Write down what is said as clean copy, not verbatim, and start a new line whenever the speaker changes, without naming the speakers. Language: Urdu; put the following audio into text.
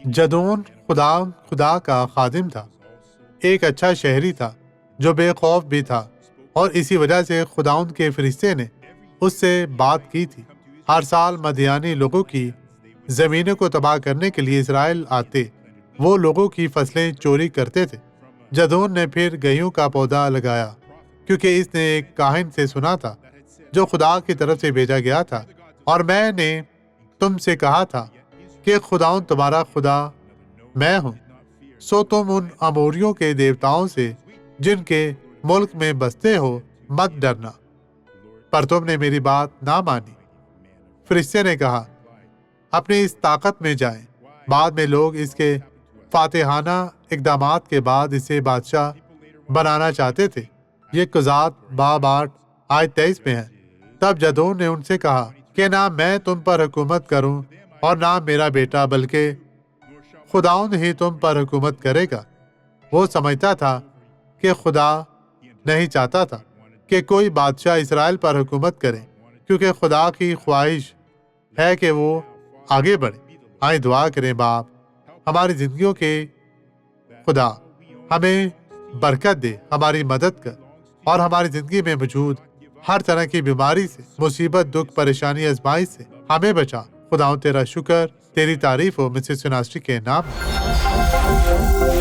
جدون خدا کا خادم تھا، ایک اچھا شہری تھا جو بے خوف بھی تھا، اور اسی وجہ سے خداوند کے فرشتے نے اس سے بات کی تھی۔ ہر سال مدیانی لوگوں کی زمینوں کو تباہ کرنے کے لیے اسرائیل آتے، وہ لوگوں کی فصلیں چوری کرتے تھے۔ جدون نے پھر گیہوں کا پودا لگایا، کیونکہ اس نے ایک کاہن سے سنا تھا جو خدا کی طرف سے بھیجا گیا تھا، اور میں نے تم سے کہا تھا کہ خداوند تمہارا خدا میں ہوں، سو تم ان اموریوں کے دیوتاؤں سے جن کے ملک میں بستے ہو مت ڈرنا۔ پر تم نے میری بات نہ مانی۔ فرشتے نے کہا، اپنی اس طاقت میں جائیں۔ بعد میں لوگ اس کے فاتحانہ اقدامات کے بعد اسے بادشاہ بنانا چاہتے تھے۔ یہ قضات باب 8 آیت 23 میں ہے۔ تب جدون نے ان سے کہا کہ نہ میں تم پر حکومت کروں اور نہ میرا بیٹا، بلکہ خداوند ہی تم پر حکومت کرے گا۔ وہ سمجھتا تھا کہ خدا نہیں چاہتا تھا کہ کوئی بادشاہ اسرائیل پر حکومت کرے، کیونکہ خدا کی خواہش ہے کہ وہ آگے بڑھے۔ آئیں دعا کریں۔ باپ، ہماری زندگیوں کے خدا ہمیں برکت دے، ہماری مدد کر، اور ہماری زندگی میں موجود ہر طرح کی بیماری سے، مصیبت، دکھ، پریشانی، آزمائش سے ہمیں بچا۔ خداوند تیرا شکر، تیری تعریف ہو مسز سناسٹی کے نام میں۔